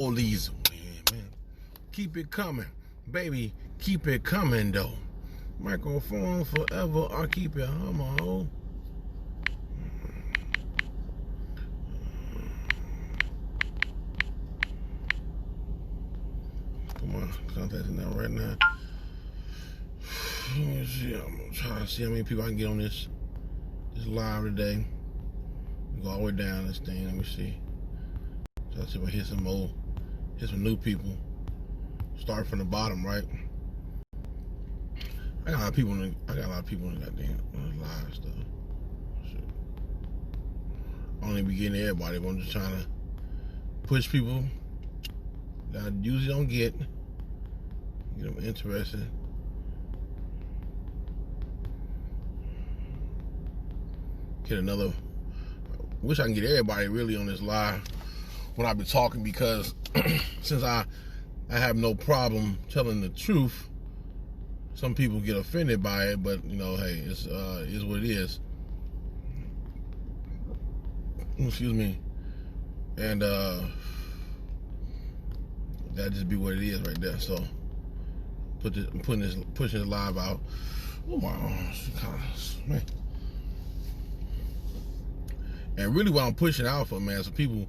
All these, man, keep it coming, baby, keep it coming though. Microphone forever, I keep it humble. Come on, contacting them right now. Let me see. I'm gonna try to see how many people I can get on this live today. We go all the way down this thing. Let me see. Try to see if I hit some new people. Start from the bottom, right? I got a lot of people in the goddamn live stuff. Shit. I don't even be getting everybody, but I'm just trying to push people that I usually don't get them interested. Get another. Wish I can get everybody really on this live when I be talking, because since I have no problem telling the truth, some people get offended by it, but you know, hey, it's is what it is. Excuse me. And that just be what it is right there. So pushing this live out. Oh my man. And really what I'm pushing out for, man, is for people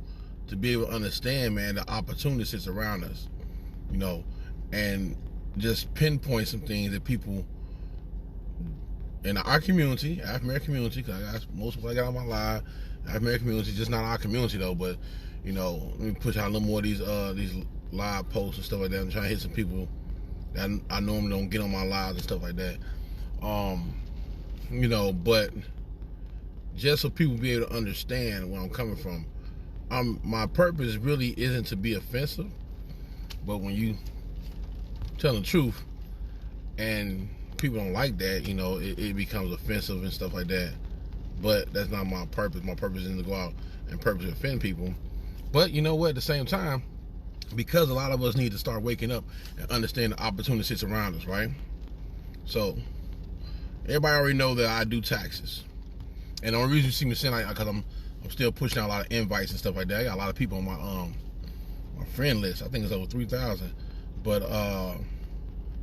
to be able to understand, man, the opportunity sits around us, you know, and just pinpoint some things that people in our community, African American community, because I got most people I got on my live, African American community, just not our community though, but you know, let me push out a little more of these live posts and stuff like that. I'm trying to hit some people that I normally don't get on my lives and stuff like that. You know, but just so people be able to understand where I'm coming from. My purpose really isn't to be offensive, but when you tell the truth and people don't like that, you know, it becomes offensive and stuff like that. But that's not my purpose. My purpose isn't to go out and purposely offend people. But you know what, at the same time, because a lot of us need to start waking up and understand the opportunity sits around us, right? So everybody already know that I do taxes. And the only reason you see me saying that, because I'm still pushing out a lot of invites and stuff like that. I got a lot of people on my friend list. I think it's over 3,000. But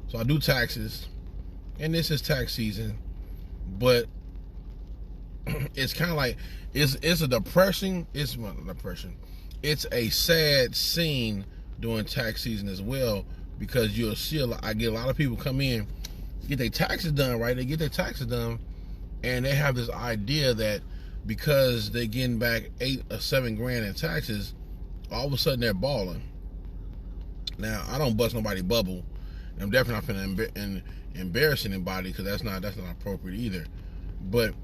so I do taxes, and this is tax season. But it's kind of like it's a depression. It's not a depression. It's a sad scene during tax season as well, because you'll see I get a lot of people come in, get their taxes done, right? They get their taxes done. And they have this idea that because they're getting back $8 or $7 grand in taxes, all of a sudden they're balling. Now, I don't bust nobody's bubble. And I'm definitely not finna embarrass anybody, because that's not appropriate either. But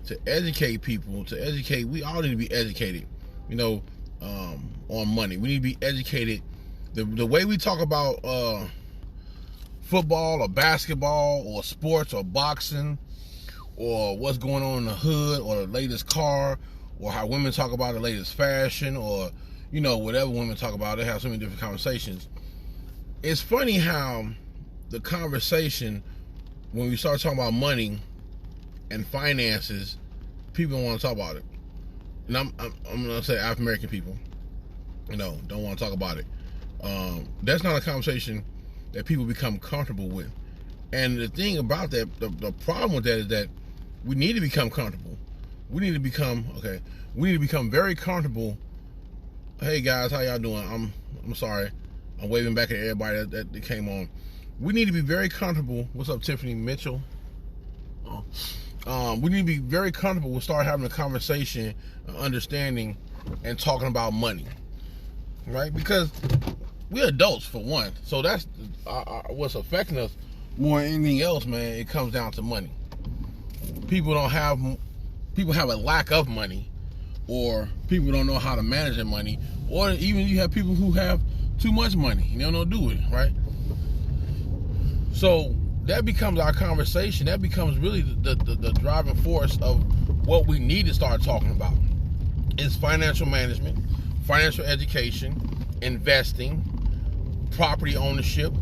to educate people, we all need to be educated, you know, on money. We need to be educated. The way we talk about football or basketball or sports or boxing, or what's going on in the hood, or the latest car, or how women talk about the latest fashion, or, you know, whatever women talk about. They have so many different conversations. It's funny how the conversation, when we start talking about money and finances, people don't want to talk about it. And I'm going to say African American people, you know, don't want to talk about it. That's not a conversation that people become comfortable with. And the thing about that, the problem with that is that we need to become comfortable. We need to become very comfortable. Hey guys, how y'all doing? I'm sorry. I'm waving back at everybody that came on. We need to be very comfortable. What's up, Tiffany Mitchell? We need to be very comfortable. We'll start having a conversation, understanding, and talking about money, right? Because we're adults, for one. So that's what's affecting us more than anything else, man. It comes down to money. People have a lack of money, or people don't know how to manage their money, or even you have people who have too much money and they don't know what to do with it, right? So that becomes our conversation. That becomes really the driving force of what we need to start talking about. It's financial management, financial education, investing, property ownership,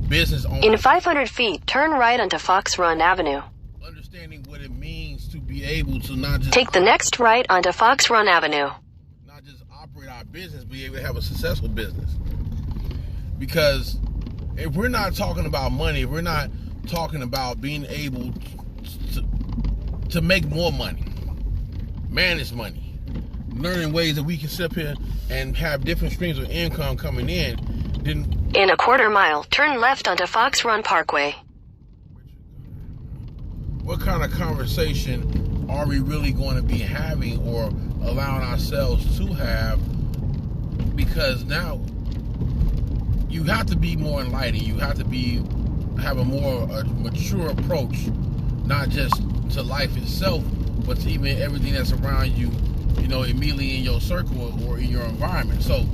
business ownership. In 500 feet, turn right onto Fox Run Avenue. Understanding what it means to be able to not just take the next right onto Fox Run Avenue. Not just operate our business, be able to have a successful business. Because if we're not talking about money, if we're not talking about being able to make more money, manage money, learning ways that we can sit up here and have different streams of income coming in, then In a quarter mile, turn left onto Fox Run Parkway. what kind of conversation are we really going to be having or allowing ourselves to have? Because now you have to be more enlightened. You have to have a more mature approach, not just to life itself, but to even everything that's around you, immediately in your circle or in your environment. So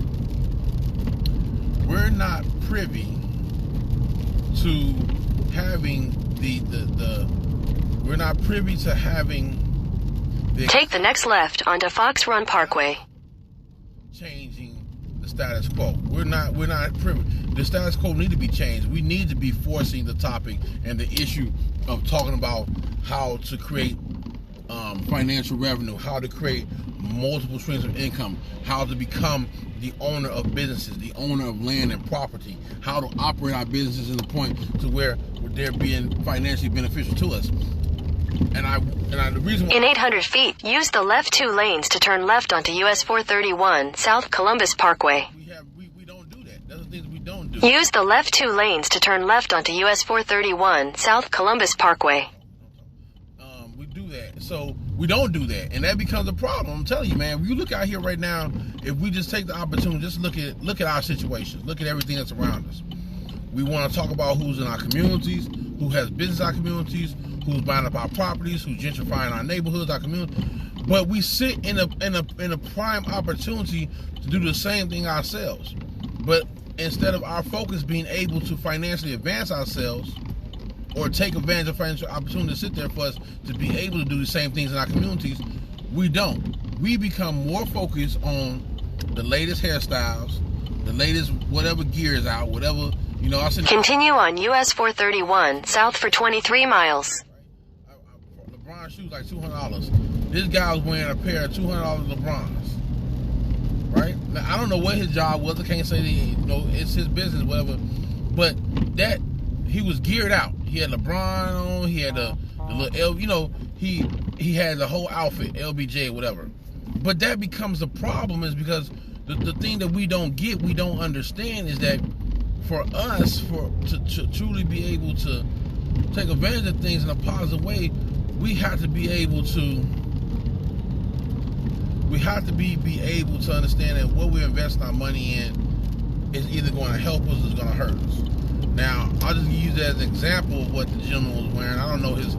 we're not privy to having we're not privy to having Take the next left onto Fox Run Parkway. Changing the status quo. We're not privy. The status quo need to be changed. We need to be forcing the topic and the issue of talking about how to create financial revenue, how to create multiple streams of income, how to become the owner of businesses, the owner of land and property, how to operate our businesses to the point to where they're being financially beneficial to us. The reason why In 800 feet, use the left 2 lanes to turn left onto US 431 South Columbus Parkway. we don't do that. That's the things we don't do. Use the left 2 lanes to turn left onto US 431 South Columbus Parkway. We do that. So we don't do that, and that becomes a problem. I'm telling you, man. If you look out here right now, if we just take the opportunity, just look at our situation, look at everything that's around us. We want to talk about who's in our communities, who has business in our communities, who's buying up our properties, who's gentrifying our neighborhoods, our community. But we sit in a prime opportunity to do the same thing ourselves. But instead of our focus being able to financially advance ourselves or take advantage of financial opportunity to sit there for us to be able to do the same things in our communities, we don't. We become more focused on the latest hairstyles, the latest whatever gear is out, whatever, Continue on US 431 South for 23 miles. LeBron shoes like $200. This guy was wearing a pair of $200 LeBrons, right? Now, I don't know what his job was. I can't say that, it's his business, whatever. But that he was geared out. He had LeBron on. He had the little L. He had the whole outfit, LBJ, whatever. But that becomes the problem, is because the thing that we don't get, we don't understand, is that for us, to truly be able to take advantage of things in a positive way, we have to be able to able to understand that what we're investing our money in is either going to help us or it's going to hurt us. Now, I'll just use that as an example of what the gentleman was wearing. I don't know his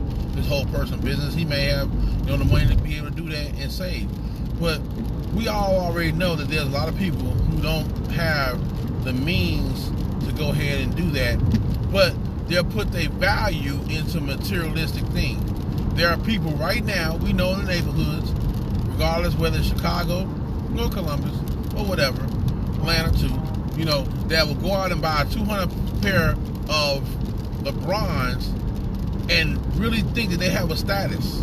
whole personal business. He may have the money to be able to do that and save. But we all already know that there's a lot of people who don't have the means to go ahead and do that, but they'll put their value into materialistic things. There are people right now, we know in the neighborhoods, regardless whether it's Chicago or Columbus or whatever, Atlanta too, that will go out and buy a 200 pair of LeBrons and really think that they have a status,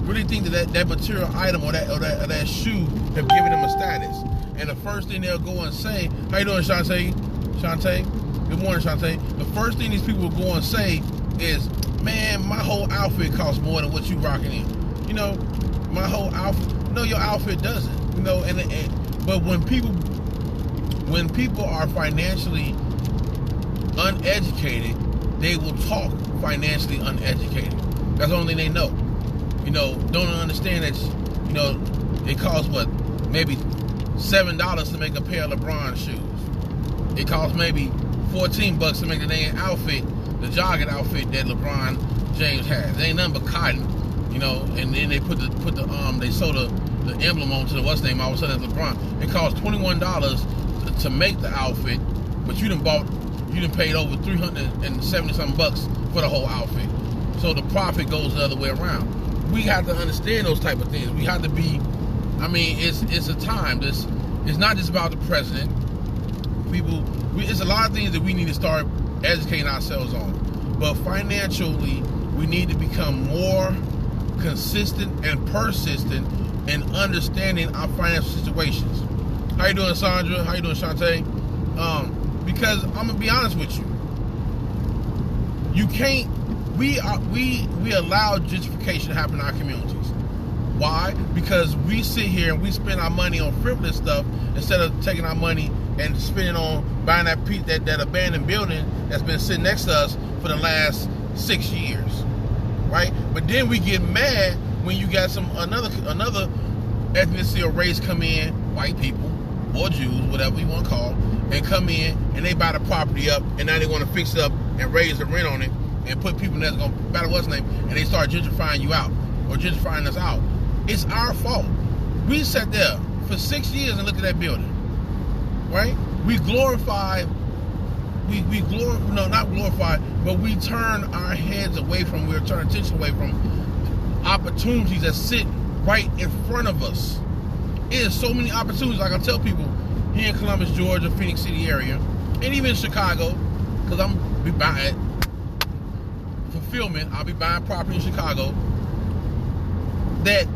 really think that material item or that shoe have given them a status. And the first thing they'll go and say, how you doing, Shantae? Good morning, Shantae. The first thing these people will go and say is, man, my whole outfit costs more than what you rocking in. My whole outfit. No, your outfit doesn't. But when people are financially uneducated, they will talk financially uneducated. That's the only thing they know. Don't understand that, it costs what, maybe $7 to make a pair of LeBron shoes. It costs maybe $14 to make the damn outfit, the jogging outfit that LeBron James has. It ain't nothing but cotton, and then they they sew the emblem onto the what's name, all of a sudden it's LeBron. It costs $21 to make the outfit, but you done paid over $370 something bucks for the whole outfit. So the profit goes the other way around. We have to understand those type of things. We have to be, it's a time. It's not just about the president. It's a lot of things that we need to start educating ourselves on. But financially, we need to become more consistent and persistent in understanding our financial situations. How you doing, Sandra? How you doing, Shantae? Because I'm gonna be honest with you. You can't. We allow gentrification to happen in our communities. Why? Because we sit here and we spend our money on frivolous stuff instead of taking our money and spending on buying that abandoned building that's been sitting next to us for the last 6 years, right? But then we get mad when you got another ethnicity or race come in, white people or Jews, whatever you want to call, and come in and they buy the property up, and now they want to fix it up and raise the rent on it and put people that's gonna battle what's name, and they start gentrifying you out or gentrifying us out. It's our fault. We sat there for 6 years and looked at that building, right? We glorify, not glorify, but we turn our heads away from, we're turning attention away from opportunities that sit right in front of us. It is so many opportunities. Like I tell people here in Columbus, Georgia, Phoenix City area, and even in Chicago, because I'm be buying fulfillment, I'll be buying property in Chicago, that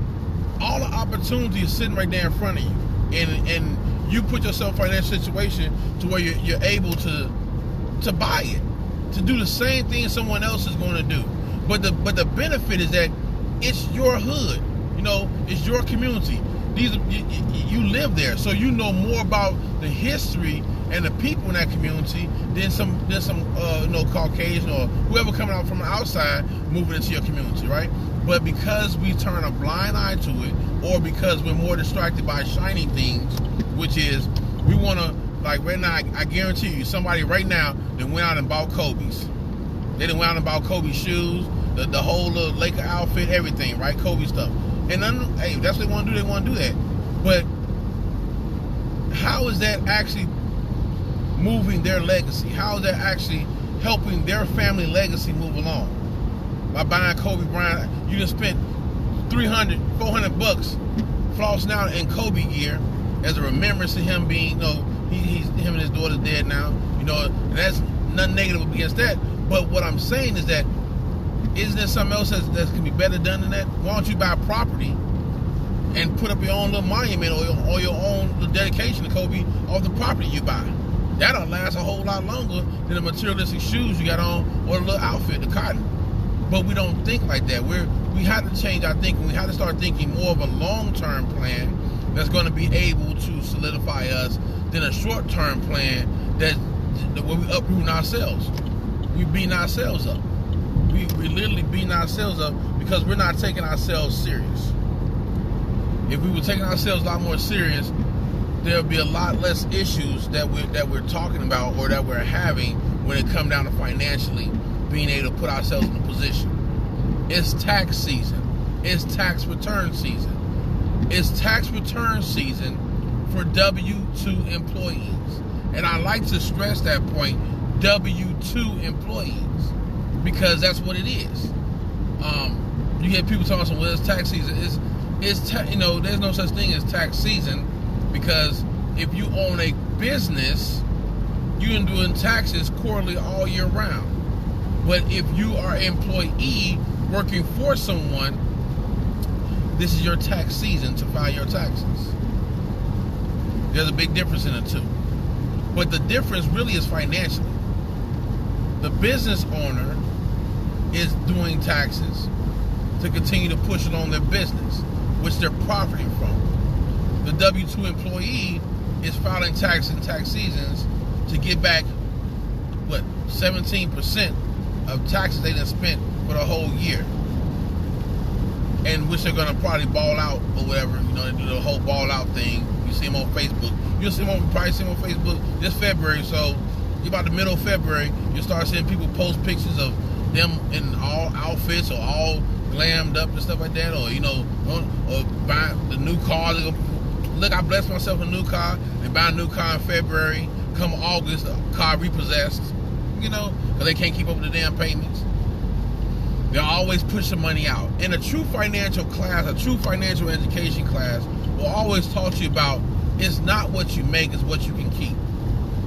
all the opportunity is sitting right there in front of you, and you put yourself in a financial situation to where you're able to buy it, to do the same thing someone else is going to do. But the benefit is that it's your hood, it's your community. You live there, so you know more about the history and the people in that community than some Caucasian or whoever coming out from the outside moving into your community, right? But because we turn a blind eye to it, or because we're more distracted by shiny things, which is we want to, like right now, I guarantee you, somebody right now that went out and bought Kobe's. They done went out and bought Kobe shoes, the whole little Laker outfit, everything, right? Kobe stuff. And then, hey, that's what they want to do. They want to do that. But how is that actually moving their legacy? How is that actually helping their family legacy move along? By buying Kobe Bryant, you just spent $300, $400 flossing out in Kobe gear as a remembrance of him being, him and his daughter's dead now, and that's nothing negative against that. But what I'm saying is that, isn't there something else that can be better done than that? Why don't you buy property and put up your own little monument or your own little dedication to Kobe off the property you buy? That'll last a whole lot longer than the materialistic shoes you got on or the little outfit, the cotton. But we don't think like that. We have to change our thinking. We have to start thinking more of a long-term plan that's going to be able to solidify us than a short-term plan where we uproot ourselves. We beating ourselves up. We literally beating ourselves up because we're not taking ourselves serious. If we were taking ourselves a lot more serious, there'll be a lot less issues that we're talking about or that we're having when it comes down to financially being able to put ourselves in a position. It's tax season. It's tax return season. It's tax return season for W-2 employees. And I like to stress that point, W-2 employees, because that's what it is. You hear people talking, well, it's tax season. There's no such thing as tax season, because if you own a business, you're doing taxes quarterly all year round. But if you are an employee working for someone, this is your tax season to file your taxes. There's a big difference in the two. But the difference really is financially. The business owner is doing taxes to continue to push it on their business, which they're profiting from. The W-2 employee is filing tax in tax seasons to get back, 17% of taxes they done spent for the whole year. And which they're gonna probably ball out or whatever, they do the whole ball out thing. You see them on Facebook. You'll probably see them on Facebook this February, so about the middle of February, you'll start seeing people post pictures of them in all outfits or all glammed up and stuff like that, or buy the new car. Look, I blessed myself a new car. They buy a new car in February. Come August, the car repossessed. Because they can't keep up with the damn payments. They'll always push the money out. And a true financial class, a true financial education class, will always talk to you about, it's not what you make, it's what you can keep.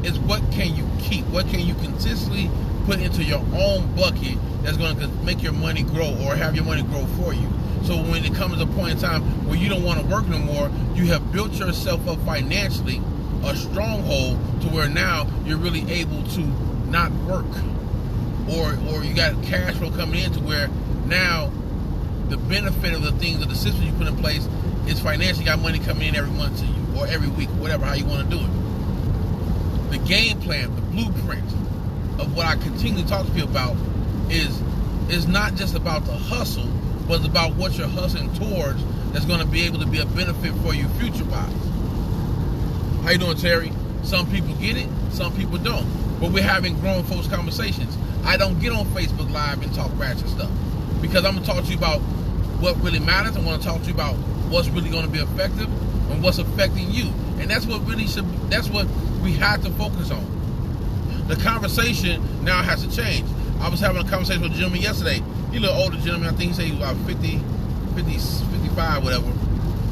It's what can you keep? What can you consistently put into your own bucket that's going to make your money grow or have your money grow for you? So when it comes to a point in time where you don't want to work no more, you have built yourself up financially a stronghold to where now you're really able to not work, or you got cash flow coming in to where now the benefit of the things of the system you put in place is financially got money coming in every month to you or every week, whatever, how you want to do it. The game plan, the blueprint of what I continually talk to people about is not just about the hustle, but it's about what you're hustling towards that's going to be able to be a benefit for you future-wise. How you doing, Terry? Some people get it, some people don't. But we're having grown folks conversations. I don't get on Facebook Live and talk ratchet stuff because I'm going to talk to you about what really matters. I want to talk to you about what's really going to be effective and what's affecting you. And that's what that's what we have to focus on. The conversation now has to change. I was having a conversation with a gentleman yesterday. He's a little older gentleman. I think he said he was about 50, 55, whatever.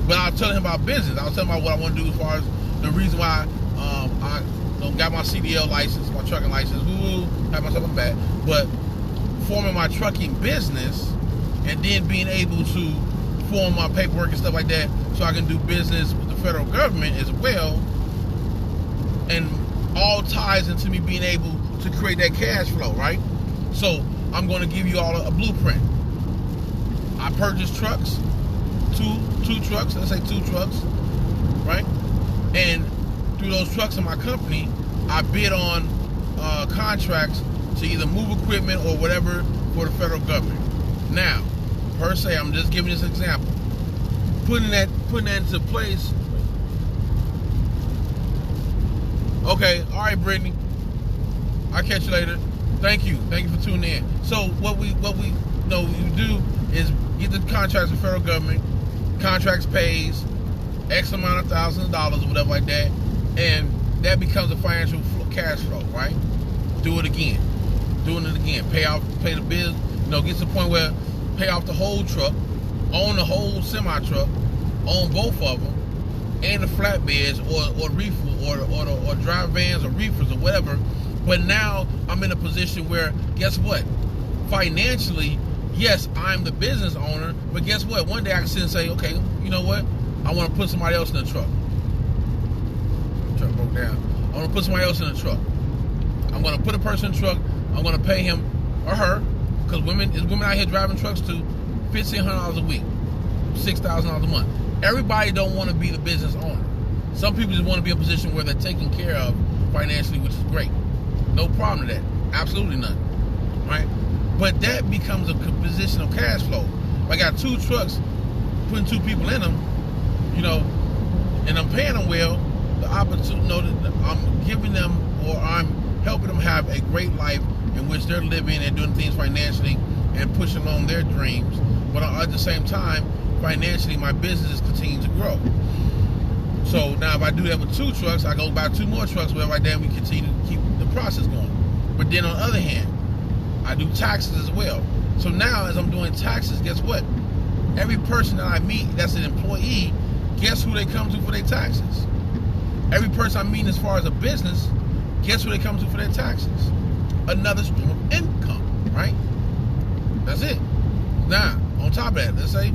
But I was telling him about business. I was telling him about what I want to do as far as the reason why I got my CDL license, my trucking license, have myself on back. But forming my trucking business and then being able to form my paperwork and stuff like that so I can do business with the federal government as well, and all ties into me being able to create that cash flow, right? So I'm going to give you all a blueprint. I purchased trucks, two trucks, let's say 2 trucks, right? And through those trucks in my company, I bid on contracts to either move equipment or whatever for the federal government. Now, per se, I'm just giving this example. Putting that into place. Okay, all right, Brittany. I'll catch you later. Thank you for tuning in. So what we do is get the contracts with the federal government. Contracts pays X amount of thousands of dollars or whatever like that, and that becomes a financial cash flow, right? Doing it again, pay the bills. Get to the point where pay off the whole truck, own the whole semi truck, own both of them, and the flatbeds or reefer or drive vans or reefers or whatever. But now I'm in a position where, guess what? Financially, yes, I'm the business owner, but guess what? One day I can sit and say, okay, you know what? I want to put somebody else in the truck. The truck broke down. I want to put somebody else in the truck. I'm going to put a person in the truck. I'm going to pay him or her, because there's women out here driving trucks to $1,500 a week, $6,000 a month. Everybody don't want to be the business owner. Some people just want to be in a position where they're taken care of financially, which is great. No problem with that. Absolutely none. Right? But that becomes a position of cash flow. If I got 2 trucks, putting 2 people in them, and I'm paying them well, the opportunity, I'm giving them, or I'm helping them have a great life in which they're living and doing things financially and pushing along their dreams. But at the same time, financially, my business is continuing to grow. So now if I do that with 2 trucks, I go buy 2 more trucks, whatever like that, we continue to keep the process going. But then on the other hand, I do taxes as well. So now as I'm doing taxes, guess what? Every person that I meet that's an employee, guess who they come to for their taxes? Every person I meet as far as a business, guess who they come to for their taxes? Another stream of income, right? That's it. Now, on top of that, let's say,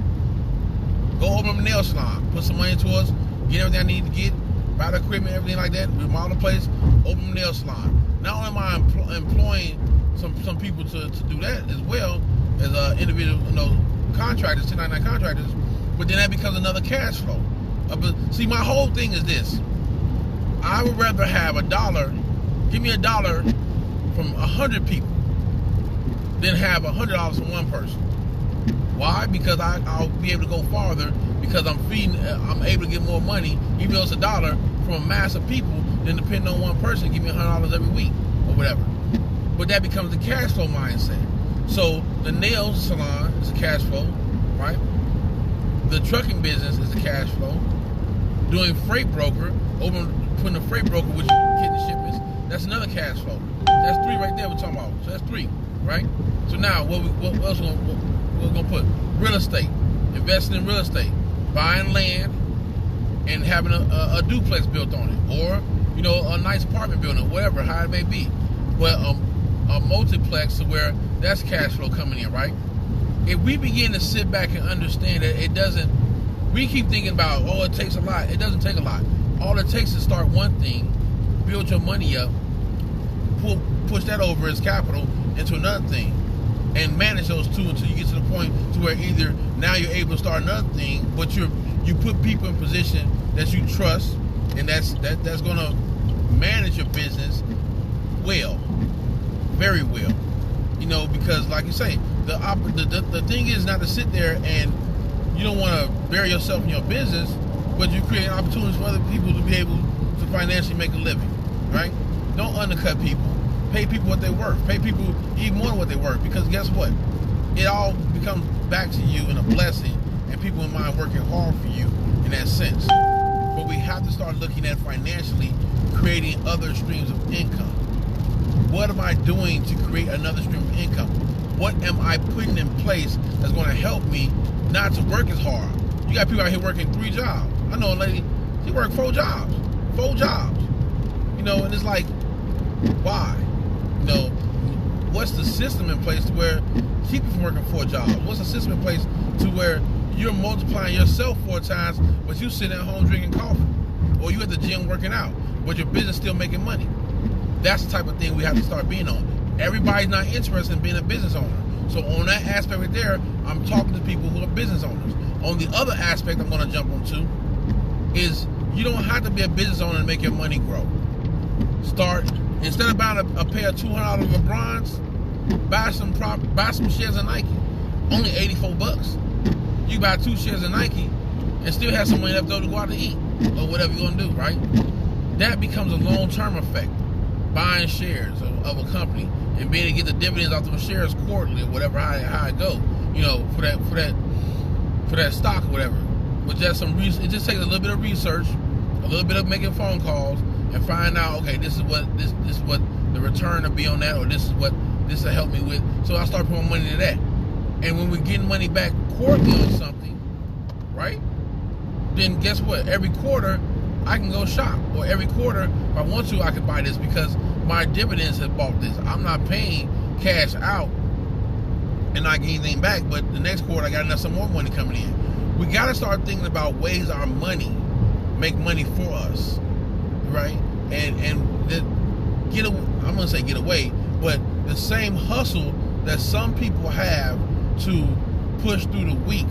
go open up a nail salon, put some money towards, get everything I need to get, buy the equipment, everything like that, remodel the place, open a nail salon. Not only am I employing some people to do that as well as individual contractors, 1099 contractors, but then that becomes another cash flow. See, my whole thing is this. I would rather have give me $1 from 100 people than have $100 from one person. Why? Because I'll be able to go farther because I'm able to get more money, even though it's $1 from a mass of people, than depending on one person, give me $100 every week or whatever. But that becomes the cash flow mindset. So the nail salon is a cash flow, right? The trucking business is a cash flow. Doing freight broker, putting a freight broker, which is getting the shipments, that's another cash flow. That's 3 right there we're talking about. So that's 3, right? So now what else we're gonna put? Real estate. Investing in real estate. Buying land and having a duplex built on it. Or, a nice apartment building, whatever, how it may be. But a multiplex to where that's cash flow coming in, right? If we begin to sit back and understand that we keep thinking about, it takes a lot. It doesn't take a lot. All it takes is start one thing, build your money up, push that over as capital into another thing, and manage those two until you get to the point to where either now you're able to start another thing, but you put people in position that you trust, and that's going to manage your business well, very well. You know, because like you say, the thing is not to sit there and you don't want to bury yourself in your business, but you create opportunities for other people to be able to financially make a living, right? Don't undercut people. Pay people what they're worth. Pay people even more than what they're worth, because guess what? It all becomes back to you in a blessing, and people in mind working hard for you in that sense. But we have to start looking at financially creating other streams of income. What am I doing to create another stream of income? What am I putting in place that's going to help me not to work as hard? You got people out here working 3 jobs. I know a lady, she worked 4 jobs. 4 jobs. You know, and it's like, why? You know, what's the system in place to where keep you from working 4 jobs? What's the system in place to where you're multiplying yourself 4 times, but you sitting at home drinking coffee? Or you at the gym working out, but your business still making money? That's the type of thing we have to start being on. Everybody's not interested in being a business owner. So on that aspect right there, I'm talking to people who are business owners. On the other aspect I'm going to jump onto is you don't have to be a business owner to make your money grow. Start, instead of buying a pair of $200 LeBrons, buy some shares of Nike. Only $84. You buy 2 shares of Nike and still have some money left over to go out to eat or whatever you're going to do, right? That becomes a long-term effect. Buying shares of a company and being able to get the dividends off those shares quarterly or whatever, how it go, you know, for that stock or whatever. With just some research, it just takes a little bit of research, a little bit of making phone calls, and find out, okay, this is what the return will be on that, or this will help me with. So I start putting money into that, and when we're getting money back quarterly on something, right? Then guess what? Every quarter I can go shop, or every quarter if I want to I can buy this because my dividends have bought this. I'm not paying cash out and not getting anything back, but the next quarter I got some more money coming in. We got to start thinking about ways our money make money for us, right? And I'm gonna say get away, but the same hustle that some people have to push through the week,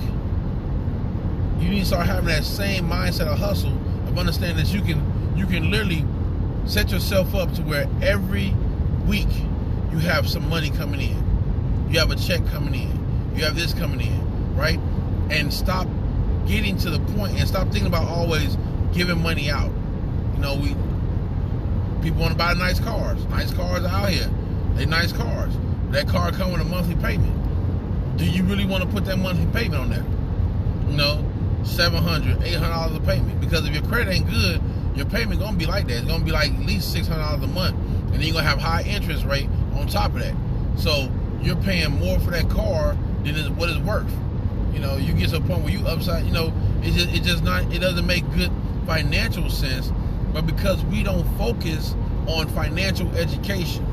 you need to start having that same mindset of hustle, of understanding that you can literally set yourself up to where every week you have some money coming in, you have a check coming in, you have this coming in, right? And stop getting to the point and stop thinking about always giving money out. You know, people want to buy nice cars. Nice cars are out here. They nice cars. That car comes with a monthly payment. Do you really want to put that monthly payment on there? You know, $700, $800 a payment. Because if your credit ain't good, your payment gonna be like that. It's gonna be like at least $600 a month, and then you're gonna have high interest rate on top of that. So you're paying more for that car than what it's worth. You know, you get to a point where you upside. You know, it doesn't make good financial sense. But because we don't focus on financial education,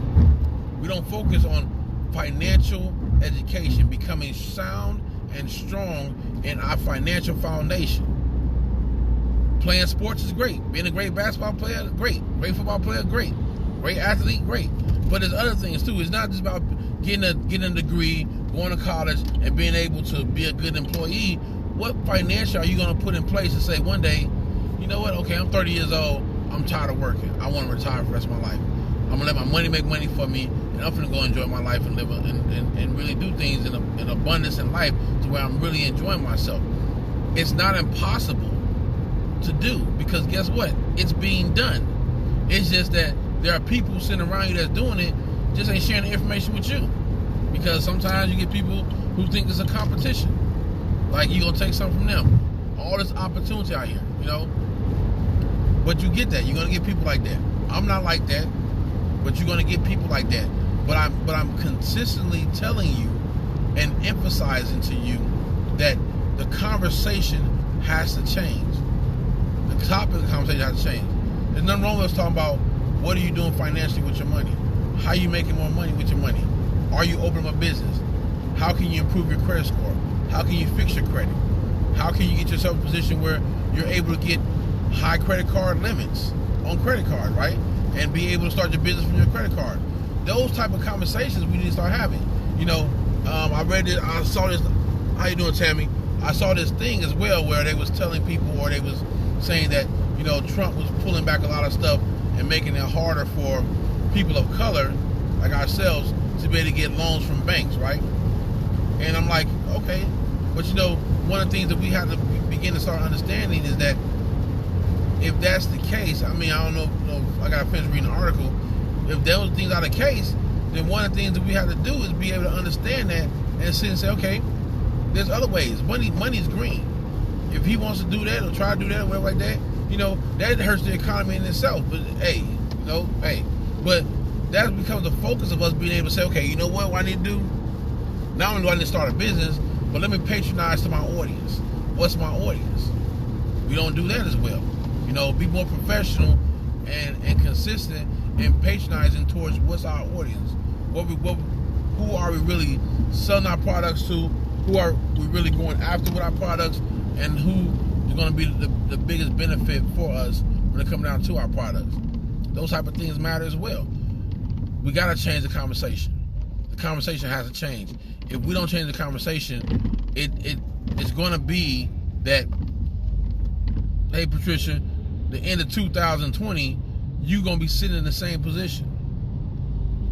we don't focus on financial education, becoming sound and strong in our financial foundation. Playing sports is great. Being a great basketball player, great. Great football player, great. Great athlete, great. But there's other things too. It's not just about getting a degree, going to college, and being able to be a good employee. What financial are you going to put in place to say one day, you know what, okay, I'm 30 years old, I'm tired of working. I want to retire for the rest of my life. I'm going to let my money make money for me, and I'm going to go enjoy my life and live and really do things in abundance in life to where I'm really enjoying myself. It's not impossible to do, because guess what? It's being done. It's just that there are people sitting around you that's doing it, just ain't sharing the information with you. Because sometimes you get people who think it's a competition. Like you're going to take something from them. All this opportunity out here, you know. But you get that. You're going to get people like that. I'm not like that, but you're going to get people like that. But I'm consistently telling you and emphasizing to you that the conversation has to change. The topic of the conversation has to change. There's nothing wrong with us talking about what are you doing financially with your money? How are you making more money with your money? Are you opening a business? How can you improve your credit score? How can you fix your credit? How can you get yourself in a position where you're able to get high credit card limits on credit card, right? And be able to start your business from your credit card. Those type of conversations we need to start having. You know, I read it, I saw this. How you doing, Tammy? I saw this thing as well where they was telling people, or they was saying that, you know, Trump was pulling back a lot of stuff and making it harder for people of color like ourselves to be able to get loans from banks, right? And I'm like, okay, but you know, one of the things that we have to begin to start understanding is that if that's the case, I mean, I don't know if I got to finish reading the article. If those things are the case, then one of the things that we have to do is be able to understand that and sit and say, okay, there's other ways. Money's green. If he wants to do that or try to do that or whatever like that, you know, that hurts the economy in itself. But hey, you know, but that becomes the focus of us being able to say, okay, you know what I need to do? Not only do I need to start a business, but let me patronize to my audience. What's my audience? We don't do that as well. You know, be more professional and consistent in patronizing towards what's our audience. Who are we really selling our products to? Who are we really going after with our products? And who is going to be the biggest benefit for us when it comes down to our products? Those type of things matter as well. We got to change the conversation. The conversation has to change. If we don't change the conversation, it's going to be that, hey, Patricia, the end of 2020, you're going to be sitting in the same position.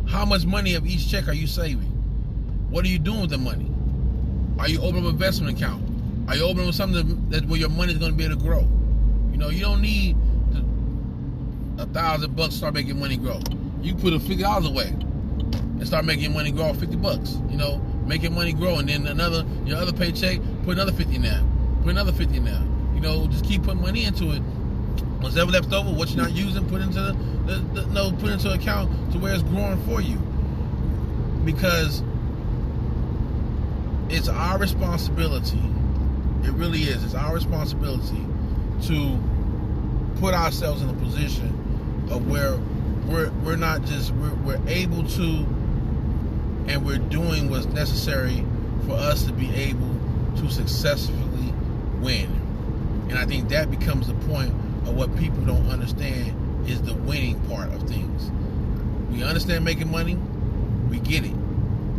How much money of each check are you saving? What are you doing with the money? Are you opening an investment account? Are you opening something that where your money is going to be able to grow? You know, you don't need $1,000 to start making money grow. You put $50 away and start making your money grow off $50. You know, make your money grow, and then your other paycheck, put another 50 in there. Put another 50 in there. You know, just keep putting money into it. What's ever left over, what you're not using, put into put into account to where it's growing for you. Because it's our responsibility. It really is. It's our responsibility to put ourselves in a position of where we're not just we're able to, and we're doing what's necessary for us to be able to successfully win. And I think that becomes the point of what people don't understand is the winning part of things. We understand making money, we get it.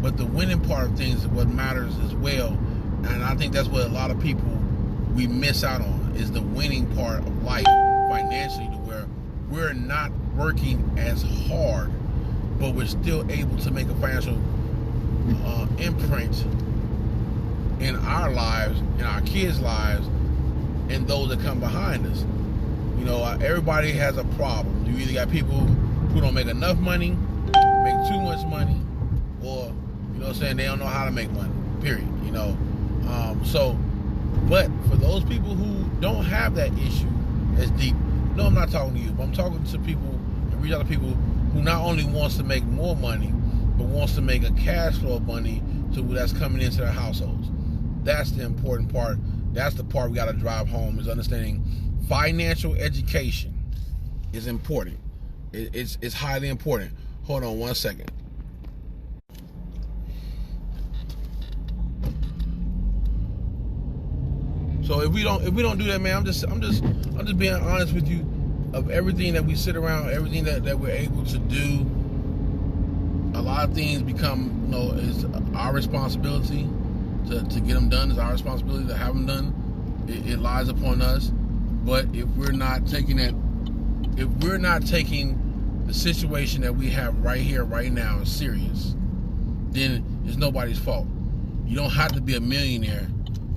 But the winning part of things is what matters as well. And I think that's what a lot of people we miss out on, is the winning part of life financially, to where we're not working as hard, but we're still able to make a financial imprint in our lives, in our kids' lives, and those that come behind us. You know, everybody has a problem. You either got people who don't make enough money, make too much money, or, you know what I'm saying, they don't know how to make money, period, you know. But for those people who don't have that issue as deep, no, I'm not talking to you, but I'm talking to people and reach out to people who not only wants to make more money, but wants to make a cash flow of money that's coming into their households. That's the important part. That's the part we got to drive home, is understanding financial education is important. It's highly important. Hold on one second. So if we don't do that, man, I'm just being honest with you. Of everything that we sit around, everything that we're able to do, a lot of things become, you know, is our responsibility to get them done. It's our responsibility to have them done. It lies upon us. But if we're not taking the situation that we have right here, right now, as serious, then it's nobody's fault. You don't have to be a millionaire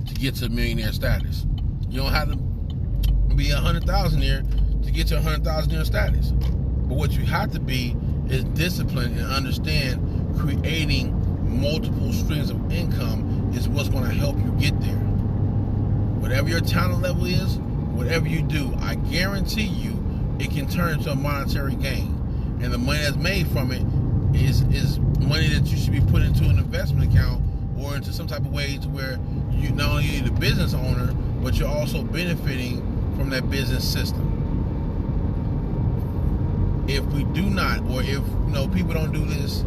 to get to millionaire status. You don't have to be 100,000-aire to get to 100,000-aire status. But what you have to be is disciplined and understand creating multiple streams of income is what's going to help you get there. Whatever your talent level is, whatever you do, I guarantee you it can turn into a monetary gain. And the money that's made from it is money that you should be put into an investment account or into some type of way to where you not only are the business owner, but you're also benefiting from that business system. If we do not, or if people don't do this,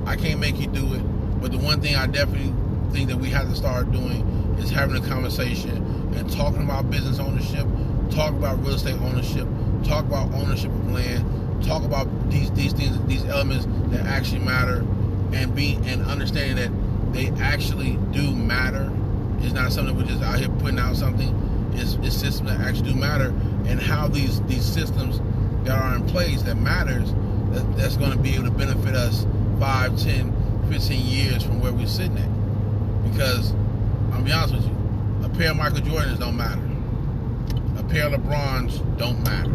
I can't make you do it. But the one thing I definitely think that we have to start doing is having a conversation and talking about business ownership, talk about real estate ownership, talk about ownership of land, talk about these things, these elements that actually matter, and understanding that they actually do matter. It's not something we're just out here putting out something. It's systems that actually do matter, and how these systems that are in place that matters, that's going to be able to benefit us 5, 10, 15 years from where we're sitting at. Because I'll be honest with you, a pair of Michael Jordans don't matter. A pair of LeBrons don't matter.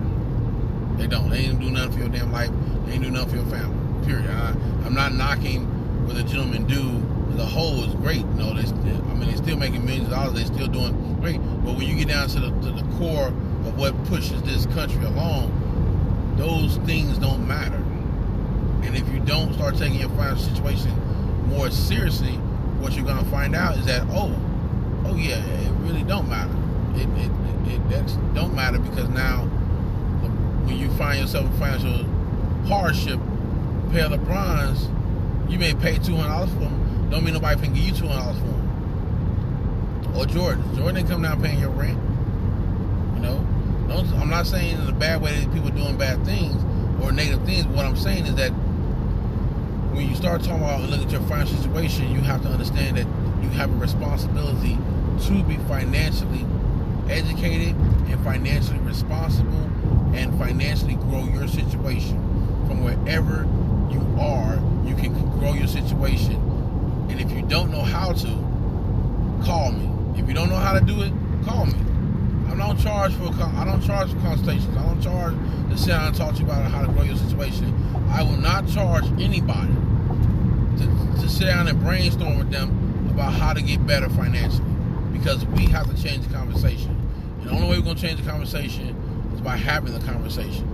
They don't. They ain't do nothing for your damn life. They ain't do nothing for your family. Period. I'm not knocking what the gentlemen do as a whole is great. You know, they're still making millions of dollars. They're still doing great. But when you get down to the core of what pushes this country along, those things don't matter. And if you don't start taking your financial situation more seriously, what you're gonna find out is that oh yeah, it really don't matter. It don't matter, because now when you find yourself in financial hardship, a pair of LeBrons, you may pay $200 for them. Don't mean nobody can give you $200 for them. Or Jordan ain't come down paying your rent. You know, I'm not saying in a bad way that people are doing bad things or negative things. But what I'm saying is that when you start talking about and look at your financial situation, you have to understand that you have a responsibility to be financially educated and financially responsible and financially grow your situation. From wherever you are, you can grow your situation. And if you don't know how to, call me. If you don't know how to do it, call me. I don't charge for consultations. I don't charge to sit down and talk to you about how to grow your situation. I will not charge anybody to sit down and brainstorm with them about how to get better financially, because we have to change the conversation. And the only way we're going to change the conversation is by having the conversation,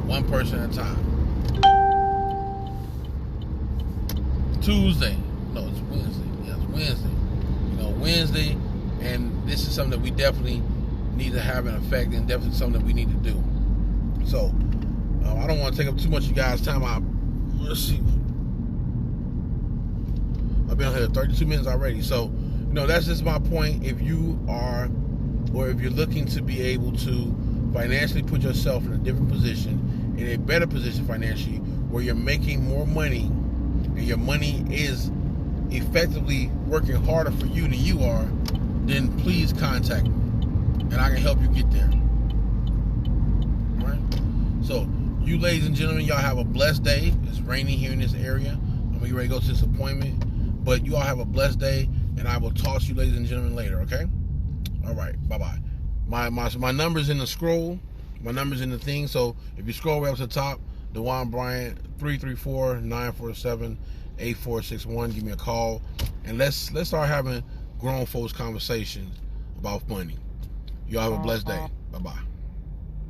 one person at a time. Tuesday. No, it's Wednesday. Yeah, it's Wednesday. You know, Wednesday, and this is something that we definitely need to have an effect, and definitely something that we need to do. So, I don't want to take up too much of you guys' time. Let's see. I've been on here 32 minutes already. So, you know, that's just my point. If you are, or if you're looking to be able to financially put yourself in a different position, in a better position financially, where you're making more money, and your money is effectively working harder for you than you are, then please contact me, and I can help you get there. All right? So, you ladies and gentlemen, y'all have a blessed day. It's raining here in this area. I'm going to get ready to go to this appointment. But you all have a blessed day, and I will talk to you ladies and gentlemen later, okay? All right, bye-bye. My number's in the scroll. My number's in the thing. So if you scroll way up to the top, DeJuan Bryant, 334-947-8461. Give me a call, and let's start having grown folks conversations about money. Y'all have a blessed day. Bye-bye.